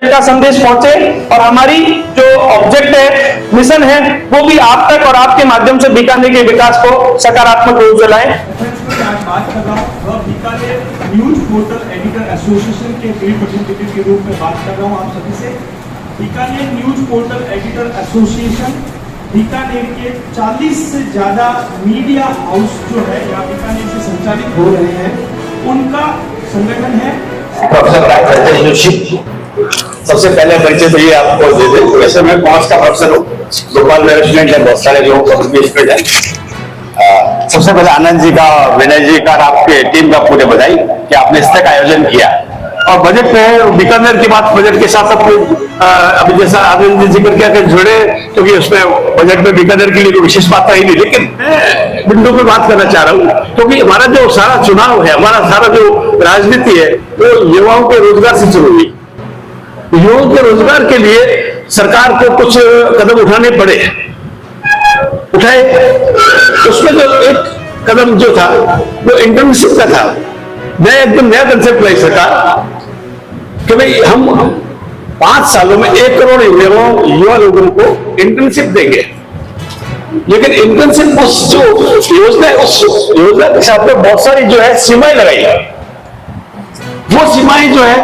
का संदेश पहुंचे और हमारी जो ऑब्जेक्ट है, मिशन है, वो भी आप तक और आपके माध्यम से बीकानेर के विकास को सकारात्मक रूप से लाएं। बात कर रहा हूँ Bikaner news portal editor association के रिप्रेजेंटेटिव के रूप में बात कर रहा हूँ आप सभी से। Bikaner news portal editor association Bikaner के 40 से ज्यादा मीडिया हाउस जो है या बीकानेर से संचालित हो रहे हैं, उनका संगठन है। प्रोफेसर जोशी, सबसे पहले परिचय तो ये आपको दे दें, वैसे मैं कॉमर्स का प्रोफेसर हूँ, भोपाल में स्टूडेंट है, बहुत सारे लोगों को है। सबसे पहले आनंद जी का, विनय जी का, आपके टीम का पूरे बधाई कि आपने इस तक आयोजन किया। और बजट में बीकानेर की बात बजट के साथ अभी जैसा आनंद जी जिक्र किया कि जुड़े, क्योंकि उसमें बजट में बीकानेर के लिए कोई विशेष बात आई नहीं, लेकिन बिंदु पे बात करना चाह रहा हूँ, क्योंकि हमारा जो सारा चुनाव है, हमारा सारा जो राजनीति है, वो युवाओं के रोजगार से शुरू हुई। युवाओं के रोजगार के लिए सरकार को कुछ कदम उठाने पड़े, उठाए। उसमें जो एक कदम जो था वो इंटर्नशिप का था। नया एकदम नया कंसेप्ट लाई सरकार कि भाई हम 5 सालों में 1 करोड़ युवा लोगों को इंटर्नशिप देंगे। लेकिन इंटर्नशिप उस जो योजना है, उस योजना के साथ में बहुत सारी जो है सीमाएं लगाई। वो सीमाएं जो है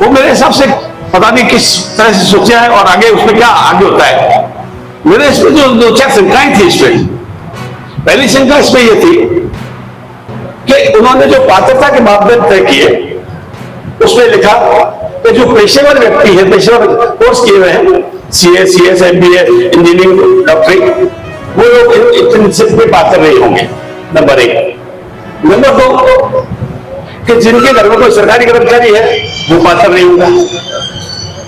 वो मेरे हिसाब से पता नहीं किस तरह से सोचा है और आगे उसमें क्या आगे होता है। मेरे इसमें जो 2-4 शंकाएं थी इसमें। पहली शंका इसमें यह थी कि उन्होंने जो पात्रता के मापदंड तय किए, उसमें लिखा कि जो पेशेवर व्यक्ति है, पेशेवर कोर्स किए हुए हैं, सीए, सीएस, एमबीए, इंजीनियरिंग, डॉक्टरी, वो लोग इंटर्नशिप में पात्र नहीं होंगे, नंबर 1। नंबर 2 कि जिनके घर में कोई सरकारी कर्मचारी है वो पात्र नहीं होगा।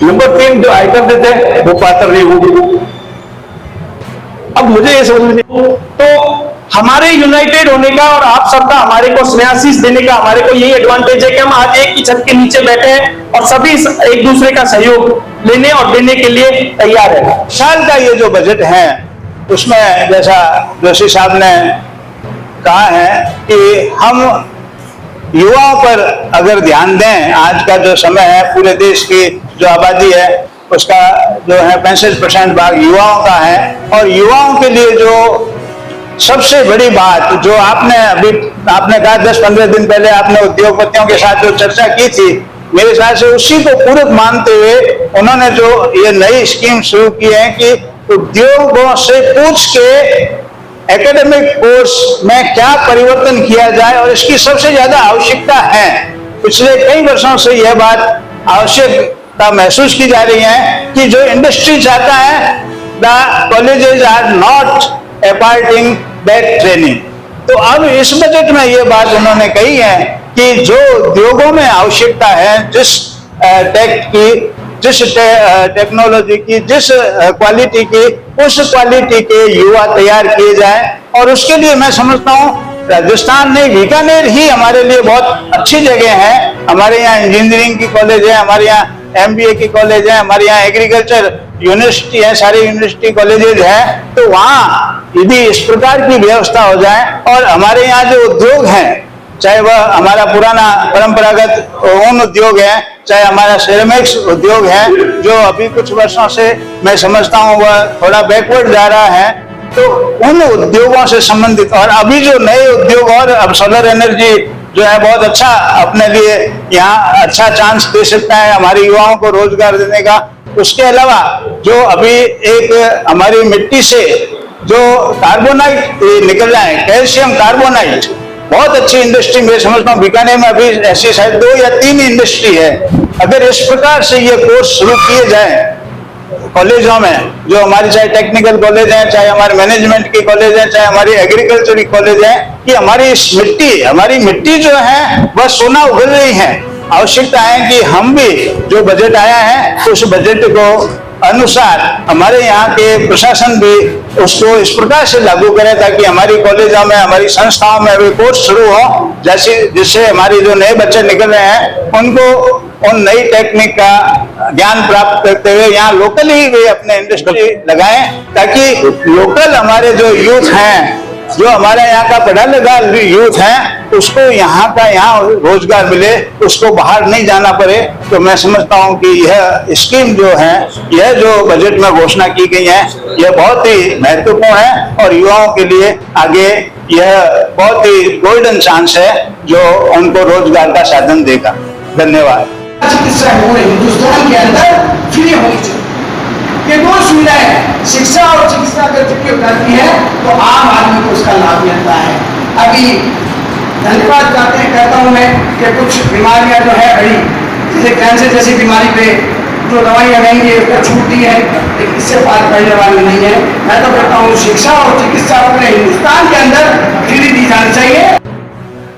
नंबर 3 जो आयकर देते हैं वो पात्र नहीं होंगे। अब मुझे ये समझ नहीं, तो हमारे यूनाइटेड होने का और आप सबका हमारे को स्नेहाशीष देने का हमारे को यही एडवांटेज है कि हम आज एक ही छत के नीचे बैठे हैं और सभी एक दूसरे का सहयोग लेने और देने के लिए तैयार है। साल का ये जो बजट है उसमें जैसा जोशी साहब ने कहा है कि हम युवाओं पर अगर ध्यान दें, आज का जो समय है, पूरे देश की जो आबादी है उसका जो है 65% भाग युवाओं का है। और युवाओं के लिए जो सबसे बड़ी बात जो आपने कहा 10-15 दिन पहले आपने उद्योगपतियों के साथ जो चर्चा की थी, मेरे ख्याल से उसी को पूरक मानते हुए उन्होंने जो ये नई स्कीम शुरू की है कि उद्योगों से पूछ के एकेडमिक कोर्स में क्या परिवर्तन किया जाए, और इसकी सबसे ज्यादा आवश्यकता है। पिछले कई वर्षों से यह बात आवश्यकता महसूस की जा रही है कि जो इंडस्ट्री चाहता है, the colleges are not imparting that training। तो अब इस बजट में ये बात उन्होंने कही है कि जो उद्योगों में आवश्यकता है, जिस टेक की, जिस टेक्नोलॉजी की, जिस क्वालिटी की, उस क्वालिटी के युवा तैयार किए जाए। और उसके लिए मैं समझता हूँ राजस्थान में बीकानेर ही हमारे लिए बहुत अच्छी जगह है। हमारे यहाँ इंजीनियरिंग की कॉलेज है, हमारे यहाँ एमबीए की कॉलेज है, हमारे यहाँ एग्रीकल्चर यूनिवर्सिटी है, सारी यूनिवर्सिटी कॉलेजेज हैं। तो वहाँ यदि इस प्रकार की व्यवस्था हो जाए और हमारे यहाँ जो उद्योग हैं, चाहे वह हमारा पुराना परंपरागत ऊन उद्योग है, चाहे हमारा सिरेमिक्स उद्योग है, जो अभी कुछ वर्षों से मैं समझता हूँ वह थोड़ा बैकवर्ड जा रहा है, तो उन उद्योगों से संबंधित और अभी जो नए उद्योग, और अब सोलर एनर्जी जो है बहुत अच्छा अपने लिए यहाँ अच्छा चांस दे सकता है हमारे युवाओं को रोजगार देने का। उसके अलावा जो अभी एक हमारी मिट्टी से जो कार्बोनाइट निकल रहा है, कैल्शियम कार्बोनाइट, बहुत अच्छी इंडस्ट्री मैं समझता हूँ बीकानेर में अभी ऐसी शायद 2 या 3 इंडस्ट्री है। अगर इस प्रकार से ये कोर्स शुरू किए जाए कॉलेजों में, जो हमारी चाहे टेक्निकल कॉलेज है, चाहे हमारे मैनेजमेंट की कॉलेज है, चाहे हमारी एग्रीकल्चर की कॉलेज है, कि हमारी मिट्टी जो है वह सोना उगल रही है। आवश्यकता है कि हम भी जो बजट आया है उस बजट को अनुसार हमारे यहाँ के प्रशासन भी उसको इस प्रकार से लागू करे ताकि हमारी कॉलेजों में, हमारी संस्थाओं में वे कोर्स शुरू हो, जिससे हमारे जो नए बच्चे निकल रहे हैं उनको उन नई टेक्निक का ज्ञान प्राप्त करते हुए यहाँ लोकल ही वे अपने इंडस्ट्री लगाएं, ताकि लोकल हमारे जो यूथ हैं जो हमारे यहाँ का पढ़ा लिखा यूथ है उसको यहाँ का यहाँ रोजगार मिले, उसको बाहर नहीं जाना पड़े। तो मैं समझता हूँ कि यह स्कीम जो है, यह जो बजट में घोषणा की गई है, यह बहुत ही महत्वपूर्ण है और युवाओं के लिए आगे यह बहुत ही गोल्डन चांस है जो उनको रोजगार का साधन देगा। धन्यवाद। चिकित्सा पूरे हिंदुस्तान के अंदर फ्री होनी चाहिए। ये दो सुविधाएं, शिक्षा और चिकित्सा अगर जबकि करती है तो आम आदमी को उसका लाभ मिलता है। अभी धन्यवाद कहता हूँ मैं कि कुछ बीमारियां जो है बड़ी, जैसे कैंसर जैसी बीमारी पे जो दवाइयाँ रहेंगी उसका छूट दी है, लेकिन इससे पार पड़ने वाली नहीं है। मैं तो कहता हूँ शिक्षा और चिकित्सा पूरे हिंदुस्तान के अंदर फ्री दी जानी चाहिए।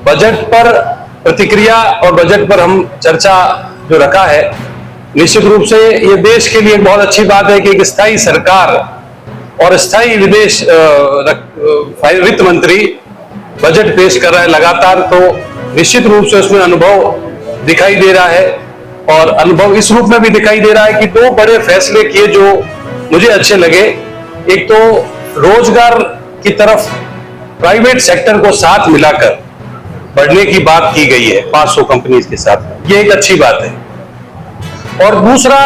बजट पर प्रतिक्रिया और बजट पर हम चर्चा जो रखा है, निश्चित रूप से ये देश के लिए एक बहुत अच्छी बात है कि एक स्थायी सरकार और स्थायी विदेश वित्त मंत्री बजट पेश कर रहा है लगातार। तो निश्चित रूप से उसमें अनुभव दिखाई दे रहा है और अनुभव इस रूप में भी दिखाई दे रहा है कि दो बड़े फैसले किए जो मुझे अच्छे लगे। एक तो रोजगार की तरफ प्राइवेट सेक्टर को साथ मिलाकर बढ़ने की बात की गई है 500 कंपनीज के साथ, ये एक अच्छी बात है। और दूसरा,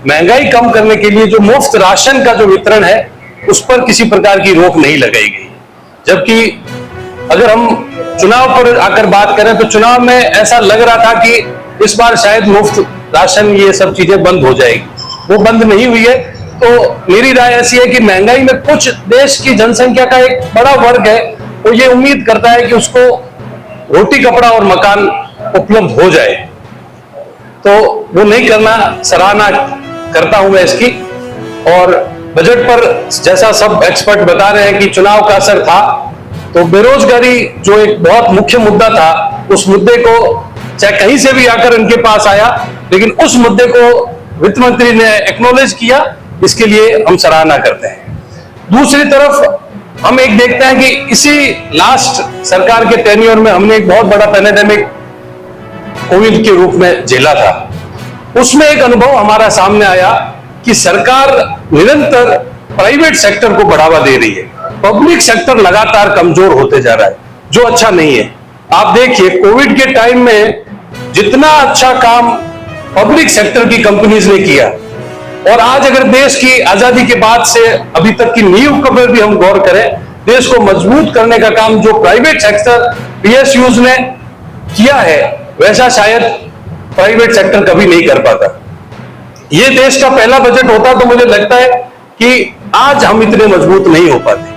महंगाई कम करने के लिए जो मुफ्त राशन का जो वितरण है उस पर किसी प्रकार की रोक नहीं लगाई गई। जबकि अगर हम चुनाव पर आकर बात करें तो चुनाव में ऐसा लग रहा था कि इस बार शायद मुफ्त राशन ये सब चीजें बंद हो जाएगी, वो बंद नहीं हुई है। तो मेरी राय ऐसी है कि महंगाई में कुछ देश की जनसंख्या का एक बड़ा वर्ग है वो ये उम्मीद करता है कि उसको रोटी कपड़ा और मकान उपलब्ध हो जाए, तो वो नहीं करना, सराहना करता हूं मैं इसकी। और बजट पर जैसा सब एक्सपर्ट बता रहे हैं कि चुनाव का असर था, तो बेरोजगारी जो एक बहुत मुख्य मुद्दा था, उस मुद्दे को चाहे कहीं से भी आकर इनके पास आया, लेकिन उस मुद्दे को वित्त मंत्री ने एक्नॉलेज किया, इसके लिए हम सराहना करते हैं। दूसरी तरफ हम एक देखते हैं कि इसी लास्ट सरकार के टेन्योर में हमने एक बहुत बड़ा पैंडेमिक कोविड के रूप में झेला था। उसमें एक अनुभव हमारा सामने आया कि सरकार निरंतर प्राइवेट सेक्टर को बढ़ावा दे रही है, पब्लिक सेक्टर लगातार कमजोर होते जा रहा है, जो अच्छा नहीं है। आप देखिए कोविड के टाइम में जितना अच्छा काम पब्लिक सेक्टर की कंपनीज ने किया, और आज अगर देश की आजादी के बाद से अभी तक की नींव पर भी हम गौर करें, देश को मजबूत करने का काम जो प्राइवेट सेक्टर पीएसयूज ने किया है, वैसा शायद प्राइवेट सेक्टर कभी नहीं कर पाता। ये देश का पहला बजट होता तो मुझे लगता है कि आज हम इतने मजबूत नहीं हो पाते।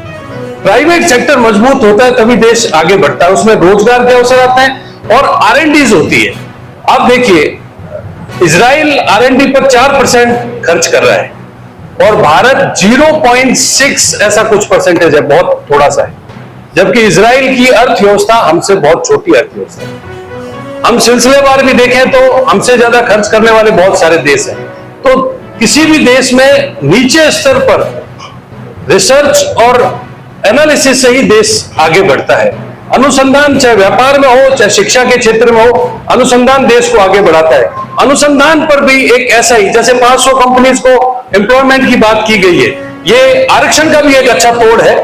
प्राइवेट सेक्टर मजबूत होता है तभी देश आगे बढ़ता है, उसमें रोजगार के अवसर आते हैं और R&Ds होती है। आप देखिए इजराइल R&D पर 4% खर्च कर रहा है और भारत 0.6 ऐसा कुछ परसेंटेज है, बहुत थोड़ा सा है। जबकि इजराइल की अर्थव्यवस्था हमसे बहुत छोटी अर्थव्यवस्था है। हम सिलसिलेवार भी देखें तो हमसे ज्यादा खर्च करने वाले बहुत सारे देश हैं। तो किसी भी देश में नीचे स्तर पर रिसर्च और एनालिसिस से ही देश आगे बढ़ता है। अनुसंधान चाहे व्यापार में हो चाहे शिक्षा के क्षेत्र में हो, अनुसंधान देश को आगे बढ़ाता है। अनुसंधान पर भी एक ऐसा ही, जैसे 500 कंपनीज को एम्प्लॉयमेंट की बात की गई है, ये आरक्षण का भी एक अच्छा तोड़ है,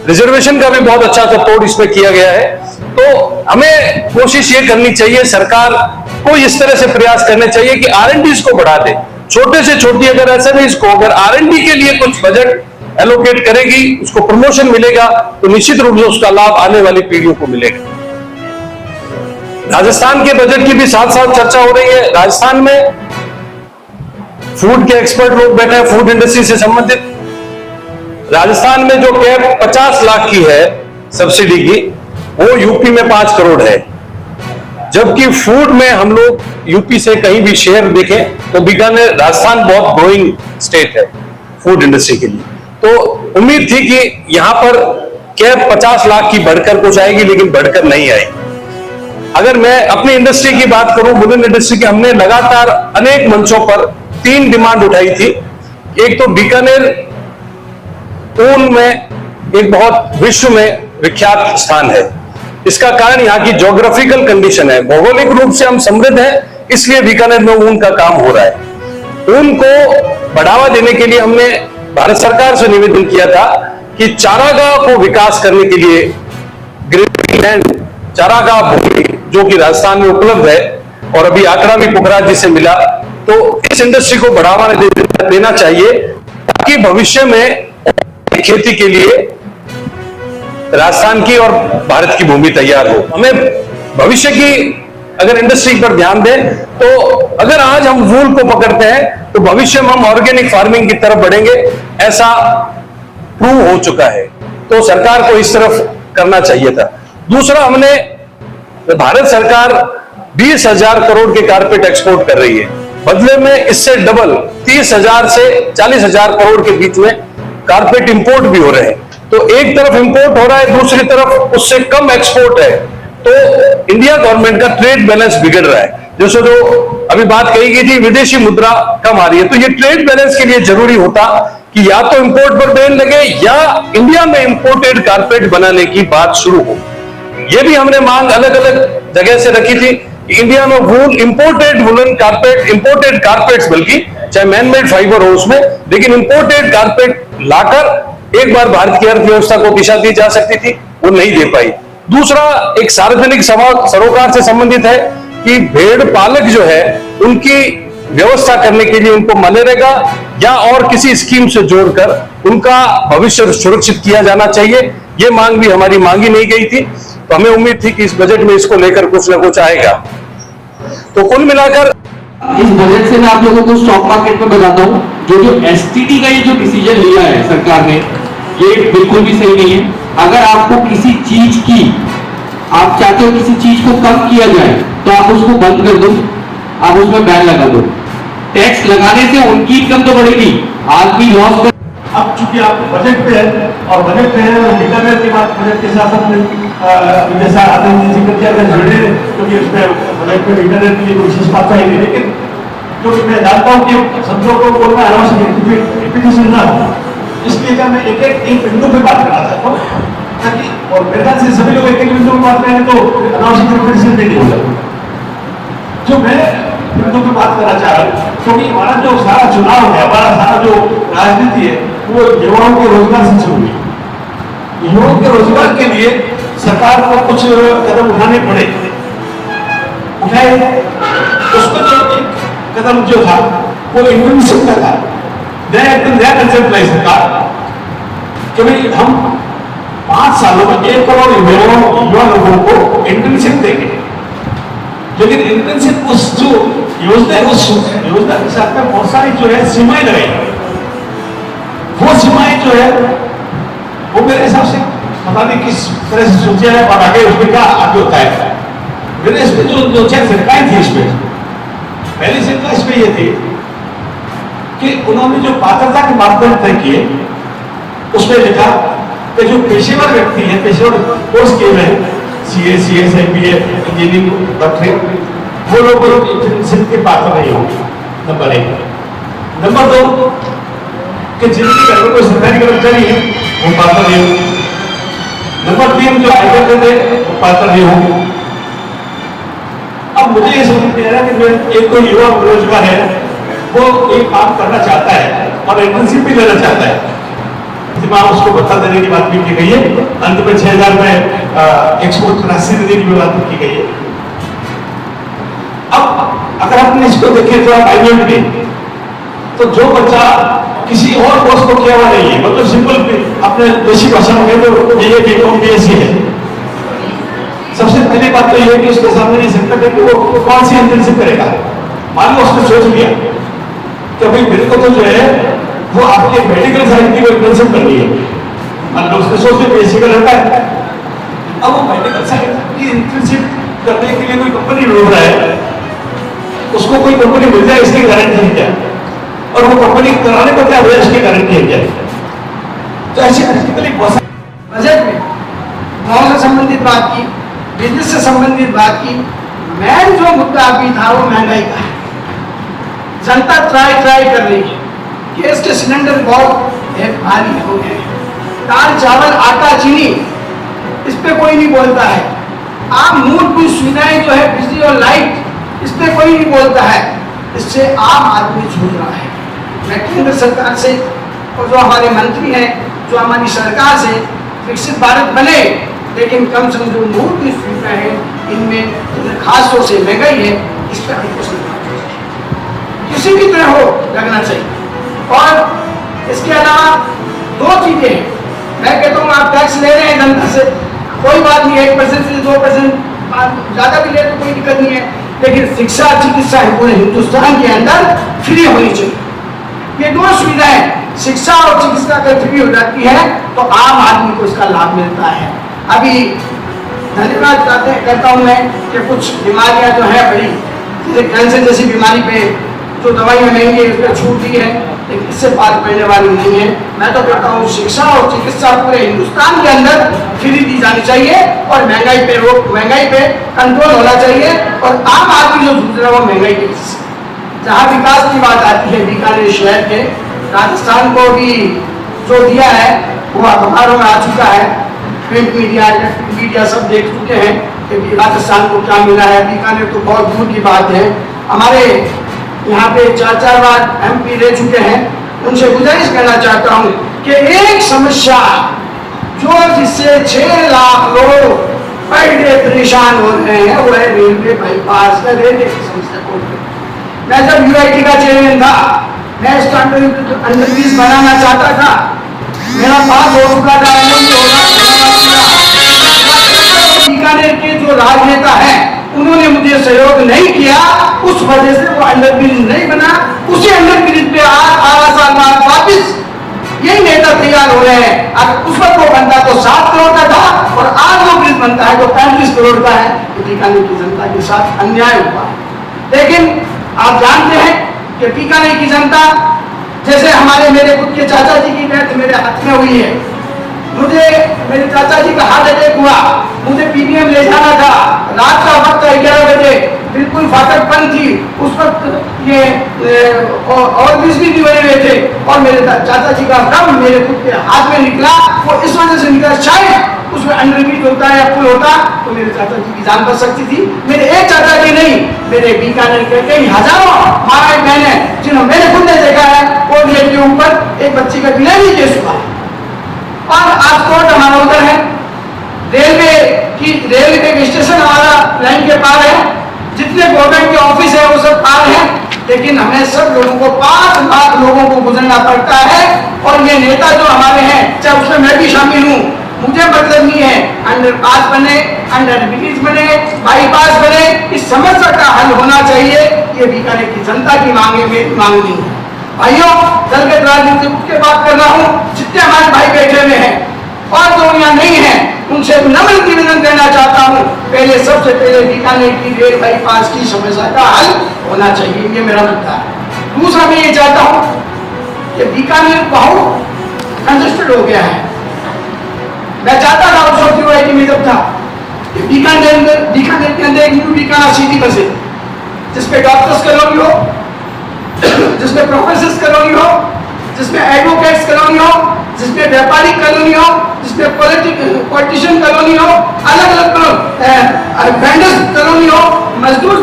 रिजर्वेशन का भी बहुत अच्छा तोड़ इसमें किया गया है। तो हमें कोशिश ये करनी चाहिए, सरकार को इस तरह से प्रयास करने चाहिए कि R&Ds को बढ़ा दे, छोटे से छोटी अगर एसएमईज को अगर R&D के लिए कुछ बजट एलोकेट करेगी, उसको प्रमोशन मिलेगा, तो निश्चित रूप से उसका लाभ आने वाली पीढ़ियों को मिलेगा। राजस्थान के बजट की भी साथ साथ चर्चा हो रही है। राजस्थान में फूड के एक्सपर्ट लोग बैठे हैं, फूड इंडस्ट्री से संबंधित। राजस्थान में जो कैप 50 लाख की है सब्सिडी की, वो यूपी में 5 करोड़ है। जबकि फूड में हम लोग यूपी से कहीं भी शेयर देखें तो बीकानेर, राजस्थान बहुत ग्रोइंग स्टेट है फूड इंडस्ट्री के लिए। तो उम्मीद थी कि यहां पर कैप 50 लाख की बढ़कर कुछ आएगी, लेकिन बढ़कर नहीं आई। अगर मैं अपनी इंडस्ट्री की बात करूं, वुलन इंडस्ट्री की, हमने लगातार अनेक मंचों पर 3 डिमांड उठाई थी। एक तो बीकानेर ऊन में एक बहुत विश्व में विख्यात स्थान है। इसका कारण यहाँ की ज्योग्राफिकल कंडीशन है, भौगोलिक रूप से हम समृद्ध हैं, इसलिए बीकानेर में ऊन का काम हो रहा है। ऊन को बढ़ावा देने के लिए हमने भारत सरकार से निवेदन किया था कि चारागाह को विकास करने के लिए ग्रीनलैंड चारागाह भूमि जो कि राजस्थान में उपलब्ध है और अभी आंकड़ा भी पुखराज जी से मिला, तो इस इंडस्ट्री को बढ़ावा देना चाहिए ताकि भविष्य में खेती के लिए राजस्थान की और भारत की भूमि तैयार हो। हमें भविष्य की अगर इंडस्ट्री पर ध्यान दें तो अगर आज हम वूल को पकड़ते हैं तो भविष्य में हम ऑर्गेनिक फार्मिंग की तरफ बढ़ेंगे, ऐसा प्रूव हो चुका है। तो सरकार को इस तरफ करना चाहिए था। दूसरा, हमने भारत सरकार 20,000 करोड़ के कारपेट एक्सपोर्ट कर रही है, बदले में इससे डबल 30,000 से 40,000 करोड़ के बीच में कारपेट इंपोर्ट भी हो रहे हैं। तो एक तरफ इंपोर्ट हो रहा है, दूसरी तरफ उससे कम एक्सपोर्ट है, तो इंडिया गवर्नमेंट का ट्रेड बैलेंस बिगड़ रहा है। जैसे जो अभी बात कही गई थी विदेशी मुद्रा कम आ रही है, तो ये ट्रेड बैलेंस के लिए जरूरी होता कि या तो इंपोर्ट पर बैन लगे या इंडिया में इंपोर्टेड कारपेट बनाने की बात शुरू हो। ये भी हमने मांग अलग अलग जगह से रखी थी कि इंडिया में wool imported woollen carpet, imported carpets, बल्कि चाहे मैनमेड फाइबर हो उसमें, लेकिन इंपोर्टेड कारपेट लाकर एक बार भारत की अर्थव्यवस्था को दिशा दी जा सकती थी, वो नहीं दे पाई। दूसरा, एक सार्वजनिक सरोकार से संबंधित है कि भेड़ पालक जो है उनकी व्यवस्था करने के लिए उनको मनरेगा या और किसी स्कीम से जोड़कर उनका भविष्य सुरक्षित किया जाना चाहिए। ये मांग भी हमारी मांगी नहीं गई थी, तो हमें उम्मीद थी कि इस बजट में इसको लेकर कुछ ना कुछ आएगा। तो कुल मिलाकर इस बजट से मैं आप लोगों को स्टॉक मार्केट में बताता हूँ, जो एसटीटी का ये जो डिसीजन लिया है सरकार ने, ये बिल्कुल भी सही नहीं है। अगर आपको किसी चीज की आप चाहते हो किसी चीज को कम किया जाए तो आप उसको बंद कर दो, आप उसमें बैन लगा दो। टैक्स लगाने से उनकी इनकम तो बढ़ेगी, आदमी लॉस कर। अब चूंकि आप बजट पे है और बजट पे है बीकानेर की बात बजट के साथ में जैसा आपने जिक्र किया था जुड़े, क्योंकि उसमें बजट पे बीकानेर की कोई विशेष बात है नहीं, लेकिन क्योंकि मैं जानता हूँ कि सब लोगों को बोलना अनावश्यक रिपीटेशन ना हो, इसलिए क्या मैं एक बिंदु पे बात करना चाहता हूँ ताकि, और मेरे ख्याल से सभी लोग एक बिंदु पे बात करें तो अनावश्यक रिपीटेशन नहीं होगा। जो मैं बिंदु पे बात करना चाह रहा हूँ, क्योंकि हमारा जो सारा चुनाव है, हमारा सारा जो राजनीति है, वो युवाओं के रोजगार से शुरू हुई। युवाओं के रोजगार के लिए सरकार को कुछ कदम उठाने पड़े, उठाए। उसमें जो एक कदम जो था वो इंटर्नशिप का था। नया कंसेप्ट लाई सरकार कि भाई हम 5 सालों में 1 करोड़ युवा लोगों को इंटर्नशिप देंगे, लेकिन इंटर्नशिप उस जो योजना है उस योजना के साथ में बहुत सारी जो है सीमाएं लगाई। वो सीमाएं जो है वो मेरे हिसाब से पता नहीं किस तरह से सोचा है और आगे उसमें क्या आगे होता है। मेरे इसमें जो सरकारें थी, इसमें पहली शिक्षा इसमें यह थी कि उन्होंने जो पात्रता के मापदंड तय किए उसमें लिखा कि जो पेशेवर व्यक्ति है, पेशेवर कोर्स किए हुए CA, CS, MBA, engineering, doctorate, वो लोग इंटर्नशिप के पात्र नहीं होंगे। नंबर 1। नंबर 2 कि जिनके घर में कोई सरकारी कर्मचारी है वो पात्र नहीं होंगे। नंबर 3 जो आयकर देते हैं वो पात्र नहीं होंगे। अब मुझे ये समझ नहीं आ रहा कि एक कोई युवा बेरोजगार है, वो एक काम करना चाहता है और इंटर्नशिप भी लेना चाहता है, उसको बता देने की बात भी की गई है। अंत में 6,000 में एक्सपोर्ट राशि देने की बात की गई है। अब अगर आपने इसको देखें थोड़ा डायमेंट में, तो जो बच्चा किसी और कोर्स को किया हुआ नहीं है, मतलब सिंपल अपने देशी भाषा में तो ये BCom BSc है, सबसे पहली बात तो यह है कि उसके सामने ये संकट है कि वो कौन सी इंटर्नशिप करेगा। मान लो उसने सोच लिया कि भाई मेरे को तो जो है वो आपके मेडिकल साइंस की इंटर्नशिप करनी है, मान लो उसने सोच लिया BSc का लड़का है। अब वो मेडिकल साइंस की इंटर्नशिप करने के लिए कोई कंपनी ढूंढ रहा है, उसको कोई कंपनी मिल जाए इसकी गारंटी है क्या, और वो कंपनी कराने को क्या है इसकी गारंटी है क्या। तो ऐसी प्रैक्टिकली बजट में गाँव से संबंधित बात की, बिजनेस से संबंधित बात की। मेन जो मुद्दा अभी था वो महंगाई का है। जनता ट्राई कर रही है, गैस के सिलेंडर बहुत भारी हो गए, दाल चावल आटा चीनी इस पे कोई नहीं बोलता है। आम मूलभूत सुविधाएं जो है बिजली और लाइट, इस पे कोई नहीं बोलता है। इससे आम आदमी जूझ रहा है। मैं केंद्र सरकार से और जो हमारे मंत्री हैं जो हमारी सरकार से विकसित भारत बने, लेकिन कम से कम जो मूलभूत सुविधा है इनमें खास तौर से महंगाई है, इस पर अंकुश लगाना चाहिए, किसी भी तरह हो लगना चाहिए। और इसके अलावा दो चीजें हैं, मैं कहता हूँ आप टैक्स ले रहे हैं जनता से, कोई बात नहीं, 1% से 2% ज्यादा भी ले तो कोई दिक्कत नहीं है, लेकिन शिक्षा चिकित्सा पूरे हिंदुस्तान के अंदर फ्री होनी चाहिए। ये दो सुविधाएं, शिक्षा और चिकित्सा अगर फ्री हो जाती है तो आम आदमी को इसका लाभ मिलता है। अभी धन्यवाद करता हूं मैं कि कुछ बीमारियां जो है बड़ी, जैसे कैंसर जैसी बीमारी पे जो दवाइयां महंगी है उस पर छूट दी है, लेकिन इससे बात पड़ने वाली नहीं है। मैं तो कहता हूँ शिक्षा और चिकित्सा पूरे हिंदुस्तान के अंदर फ्री दी जानी चाहिए और महंगाई पे कंट्रोल होना चाहिए। और आम आदमी जो जूझ रहा है वो महंगाई की वजह से। जहाँ विकास की बात आती है, बीकानेर शहर के राजस्थान को भी जो दिया है वो अखबारों में आ चुका है, प्रिंट मीडिया इलेक्ट्रिक मीडिया सब देख चुके हैं कि राजस्थान को क्या मिला है। बीकानेर तो बहुत दूर की बात है, हमारे यहाँ पे 4 बार MP रह चुके हैं, उनसे गुजारिश करना चाहता हूँ कि एक समस्या जो जिससे 6 लाख लोग पर डे परेशान हो रहे हैं वो है रेलवे बाईपास का रेलवे की समस्या को। मैं जब UIT का चेयरमैन था, मैं इसका अंडरब्रिज बनाना चाहता था, मेरा पास हो चुका था, बीकानेर के जो राजनेता हैं उन्होंने मुझे सहयोग नहीं किया, उस वजह से वो अंडरब्रिज नहीं बना। उसी अंडरब्रिज पे आज 12 साल बाद वापिस यही नेता तैयार हो रहे हैं। अगर उस वक्त वो बनता तो 7 करोड़ का था और आज वो ब्रिज बनता है तो 35 करोड़ का है। तो बीकानेर की जनता के साथ अन्याय हुआ। लेकिन आप जानते हैं कि बीकानेर की जनता, जैसे हमारे मेरे खुद के चाचा जी की डेथ मेरे हाथ में हुई है, मुझे मेरे चाचा जी का हार्ट अटैक हुआ, मुझे PBM ले जाना था, रात का वक्त 11 बजे, बिल्कुल फाटक बंद थी उस वक्त, ये और भी नहीं बने हुए थे और मेरे चाचा जी का दम मेरे खुद के हाथ में निकला। वो इस वजह से निकला, शायद उसमें अंडरब्रिज होता है या पुल होता तो मेरे चाचा जी की जान बच सकती थी। मेरे एक चाचा जी नहीं, मेरे बीकानेर के कई हजारों माँ बहनें जिन्होंने मैंने खुद ने देखा है, वो गेट के ऊपर एक बच्ची का बिना भी केस हुआ और आज कोर्ट हमारा उधर है। रेलवे के स्टेशन हमारा लाइन के पार है, जितने गवर्नमेंट के ऑफिस है वो सब पार है, लेकिन हमें सब लोगों को 5 लाख लोगों को गुजरना पड़ता है। और ये नेता जो हमारे हैं, चाहे उसमें मैं भी शामिल हूँ, मुझे मतलब नहीं है अंडरपास बने, अंडरब्रिज बने, बाईपास बने, इस समस्या का हल होना चाहिए। ये बीकानेर की जनता की मांग है, मेरी मांग नहीं है। भाइयों, दलगत राजनीति के बात कर रहा हूँ, जितने हमारे भाई बैठे हुए हैं और जो यहाँ नहीं है उनसे नम्र निवेदन करना चाहता हूँ, सबसे पहले बीकानेर की रेल बाईपास की समस्या का हल होना चाहिए, ये मेरा मुद्दा है। दूसरा मैं ये चाहता हूँ कि बीकानेर बहुत कंजेस्टेड हो गया है। मैं चाहता था उस वक्त UIT में जब था कि बीकानेर के अंदर एक न्यू बीकानेर सिटी बसे, जिसपे डॉक्टर्स कॉलोनी हो, जिसमें प्रोफेसर्स कॉलोनी हो, जिसमें एडवोकेट्स कॉलोनी हो, जिसमें व्यापारिक कॉलोनी हो, जिसमें पॉलिटिशियन कॉलोनी हो, अलग अलग वेंडर्स कॉलोनी हो, मजदूर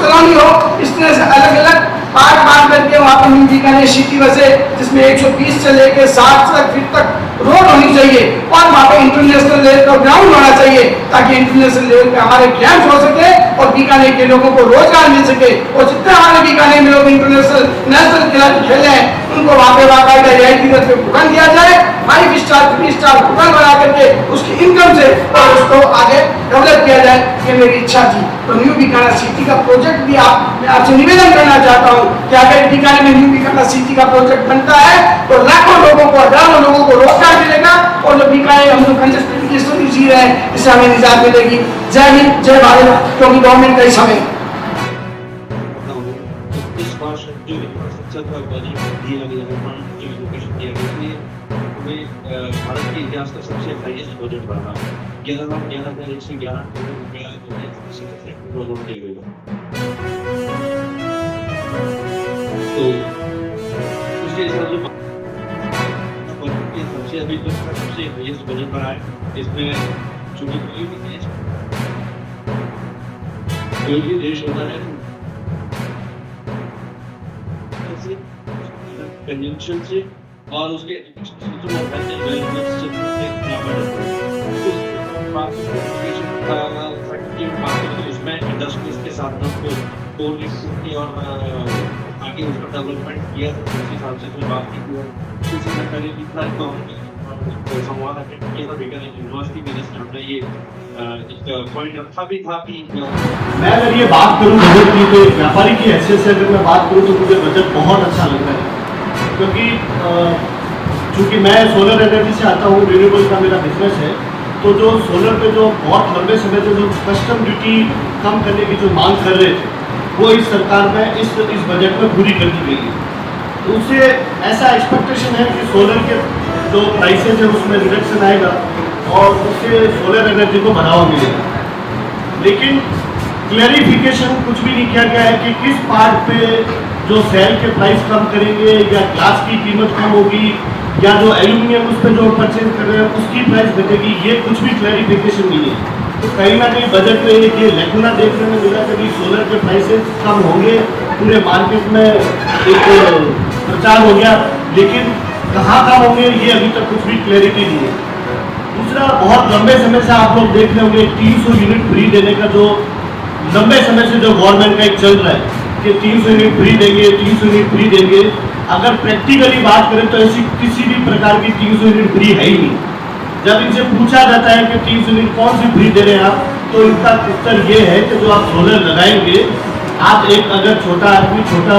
कॉलोनी हो, इस तरह से अलग अलग पार्ट करके वहाँ पर न्यू बीकानेर सिटी बसे, जिसमें 120 से लेकर 60 फीट तक रोड होनी चाहिए और वहाँ पे इंटरनेशनल लेवल का ग्राउंड होना चाहिए, ताकि इंटरनेशनल लेवल पे हमारे गेम्स हो सके और बीकानेर के लोगों को रोजगार मिल सके। और जितने हमारे बीकानेर में लोग इंटरनेशनल नेशनल खेले हैं उनको वहाँ पे बाकायदा रियायती दर पे भुगतान दिया जाए, 5 स्टार 3 स्टार भुगतान बना करके उसकी इनकम से और उसको आगे डेवलप किया जाए, ये मेरी इच्छा थी। तो न्यू बीकानेर सिटी का प्रोजेक्ट भी मैं आपसे निवेदन करना चाहता हूँ कि अगर बीकानेर में न्यू बीकानेर सिटी का प्रोजेक्ट बनता है तो लाखों लोगों को, हजारों लोगों को रोजगार मिलेगा और जो बीकानेर हम लोग कंजेस्टेड की स्थिति जी रहे हैं इससे हमें निजात मिलेगी। जय हिंद, जय भारत, क्योंकि गवर्नमेंट का ही समय इस वर्ष जो इंफ्रास्ट्रक्चर का बजट दिया गया है, जो एजुकेशन दिया गया है, हमें भारत के इतिहास का सबसे हाईएस्ट बजट रहा। 11,11,111 करोड़ रुपया जो है सेक्टर को दिया गया। तो उसके हिसाब से सबसे अभी तो सबसे हाईएस्ट बजट रहा है। इसमें चूंकि कोई भी देश होता है कंजम्पशन से और उसके उसमें इंडस्ट्रीज के साथ और आगे उसका डेवलपमेंट किया उस हिसाब से कोई बात की किसी ने पहले इतना संवाद किया था बीकानेर यूनिवर्सिटी में जिसमें हमने ये एक पॉइंट रखा भी था कि मैं अगर ये बात करूं बजट की तो व्यापारी की हैसियत से अगर मैं बात करूं तो मुझे बजट बहुत अच्छा लग रहा है, क्योंकि चूंकि मैं सोलर एनर्जी से आता हूँ, रिन्यूएबल का मेरा बिजनेस है, तो जो सोलर पे जो बहुत लंबे समय से जो कस्टम ड्यूटी कम करने की जो मांग कर रहे थे वो इस सरकार में इस बजट में पूरी कर दी गई है। तो उससे ऐसा एक्सपेक्टेशन है कि सोलर के जो प्राइसेज है उसमें रिडक्शन आएगा और उससे सोलर एनर्जी को बढ़ावा मिलेगा। लेकिन क्लैरिफिकेशन कुछ भी नहीं किया गया है कि किस पार्ट पे जो सेल के प्राइस कम करेंगे या ग्लास की कीमत कम होगी या जो एल्यूमिनियम उस पर जो परचेज कर रहे हैं उसकी प्राइस घटेगी, ये कुछ भी क्लैरिफिकेशन नहीं है। तो कहीं ना कहीं बजट में एक ये लैकुना देखने में मिला कि सोलर के प्राइसेस कम होंगे, पूरे मार्केट में एक प्रचार हो गया, लेकिन कहाँ कम होंगे ये अभी तक कुछ भी क्लैरिटी नहीं है। दूसरा, बहुत लंबे समय से आप लोग देख रहे होंगे 300 यूनिट फ्री देने का जो लंबे समय से जो गवर्नमेंट का एक चल रहा है कि 300 यूनिट फ्री देंगे, 300 यूनिट फ्री देंगे। अगर प्रैक्टिकली बात करें तो ऐसी किसी भी प्रकार की 300 यूनिट फ्री है ही नहीं। जब इनसे पूछा जाता है कि 300 यूनिट कौन सी फ्री दे रहे हैं आप, तो इनका उत्तर ये है कि जो आप सोलर लगाएंगे, आप एक अगर छोटा आदमी, छोटा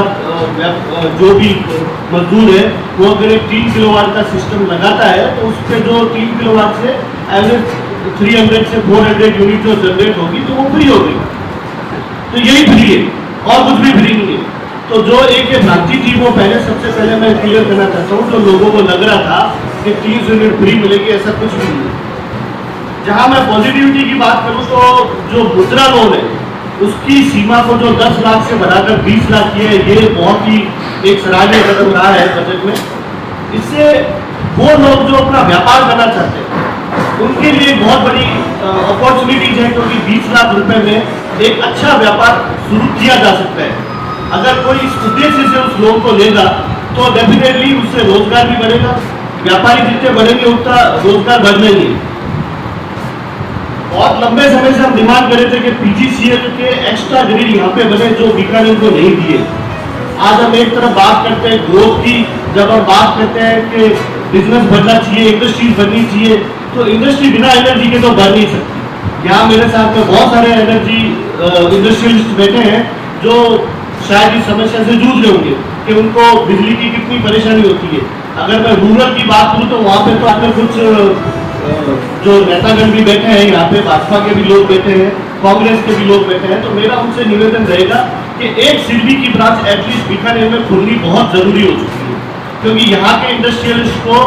जो भी मजदूर है, वो अगर एक 3 किलोवाट का सिस्टम लगाता है तो उस पर जो 3 किलोवाट से एवरेज 300 से 400 यूनिट जो जनरेट होगी तो वो फ्री होगी। तो यही फ्री है और कुछ भी फ्री नहीं है। तो जो एक ये भ्रांति थी वो पहले सबसे पहले मैं क्लियर करना चाहता हूँ, जो लोगों को लग रहा था कि 300 यूनिट फ्री मिलेगी, ऐसा कुछ भी नहीं है। जहाँ मैं पॉजिटिविटी की बात करूँ तो जो मुद्रा लोन है उसकी सीमा को जो 10 लाख से बढ़ाकर 20 लाख की है, ये बहुत ही एक सराहनीय कदम रहा है बजट में। इससे वो लोग जो अपना व्यापार करना चाहते हैं उनके लिए बहुत बड़ी अपॉर्चुनिटीज है, क्योंकि 20 लाख रुपए में एक अच्छा व्यापार शुरू किया जा सकता है। अगर कोई इस उद्देश्य से उस लोन को लेगा तो डेफिनेटली उससे रोजगार भी बढ़ेगा, व्यापारी जितने बढ़ेंगे उतना रोजगार बढ़ने नहीं। बहुत लंबे समय से हम डिमांड कर रहे थे कि पीजीसीएल के एक्स्ट्रा ग्रिड यहाँ पे बने जो बीकानेर को नहीं दिए। आज हम एक तरफ बात करते हैं ग्रोथ की, जब हम बात करते हैं कि बिजनेस बढ़ना चाहिए, इंडस्ट्रीज बढ़नी चाहिए, तो इंडस्ट्री बिना एनर्जी के तो बढ़ नहीं सकती। यहाँ मेरे साथ में बहुत सारे एनर्जी इंडस्ट्रियलिस्ट बैठे हैं जो शायद इस समस्या से जूझ रहे होंगे कि उनको बिजली की कितनी परेशानी होती है। अगर मैं रूरल की बात करूँ तो वहाँ पे तो आपने कुछ जो नेतागण भी बैठे हैं, यहाँ पे भाजपा के भी लोग बैठे हैं, कांग्रेस के भी लोग बैठे हैं, तो मेरा उनसे निवेदन रहेगा कि एक सिडबी की ब्रांच एटलीस्ट बीकानेर में खुलनी बहुत जरूरी हो चुकी है, क्योंकि यहाँ के इंडस्ट्रियलिस्ट को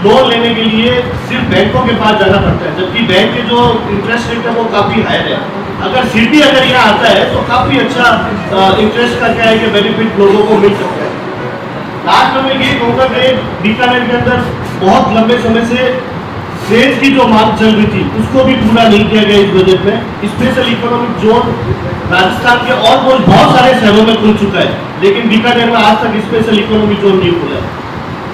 लोन लेने के लिए सिर्फ बैंकों के पास जाना पड़ता है, जबकि बैंक के जो इंटरेस्ट रेट है वो काफी हायर है। अगर सिडबी अगर यहाँ आता है तो काफी अच्छा इंटरेस्ट का क्या है कि बेनिफिट लोगों को मिल सकता है। लास्ट में मैं ये कहूँगा कि बीकानेर के अंदर बहुत लंबे समय से सेज की जो मांग चल रही थी उसको भी पूरा नहीं किया गया इस बजट में। स्पेशल इकोनॉमिक जोन राजस्थान के ऑलमोस्ट बहुत सारे शहरों में खुल चुका है, लेकिन बीकानेर में आज तक स्पेशल इकोनॉमिक जोन नहीं खुला है।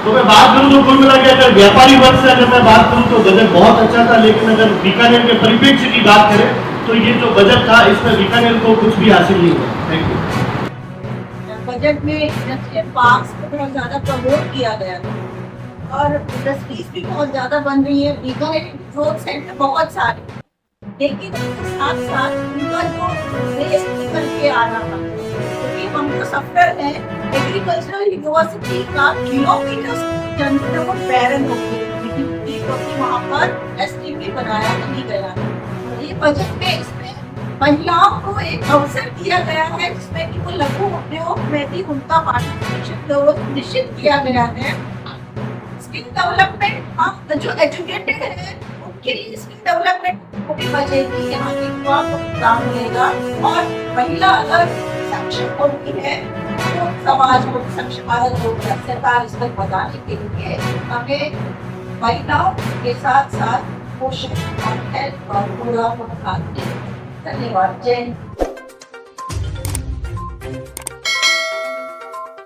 तो मैं बात करूं तो कुल मिला के अगर व्यापारी वर्ग से अगर मैं बात करूं तो बजट बहुत अच्छा था, लेकिन अगर बीकानेर के परिप्रेक्ष्य की बात करें तो ये जो बजट था इसमें बीकानेर को कुछ भी हासिल नहीं हुआ। Thank you. बजट में इंडस्ट्रियल पार्क्स को बहुत ज्यादा प्रमोट किया गया था और इंडस्ट्रीज भी बहुत ज्यादा बन रही है। बीकानेर ग्रोथ सेंटर बहुत सारे, लेकिन उसके साथ साथ उनका जो वेस्ट निकल के आना था, क्योंकि हम तो सफर है एग्रीकल्चरल यूनिवर्सिटी का किलोमीटर जनता को बैरन हो गई, क्योंकि वहाँ पर एसटीपी बनाया नहीं गया। ये बजट में इसमें महिलाओं को एक अवसर दिया गया है जिसमें कि वो लघु उद्योग में भी उनका पार्टिसिपेशन निश्चित किया गया है। स्किल डेवलपमेंट, हम जो एजुकेटेड है उनके लिए स्किल डेवलपमेंट को भी बचेगी, यहाँ की युवा को काम मिलेगा। और महिला अगर सक्षम होती है तो समाज को सक्षम होगा। सरकार इस पर बताने के लिए हमें महिलाओं के साथ साथ पोषण और हेल्थ और पूरा धन्यवाद। जय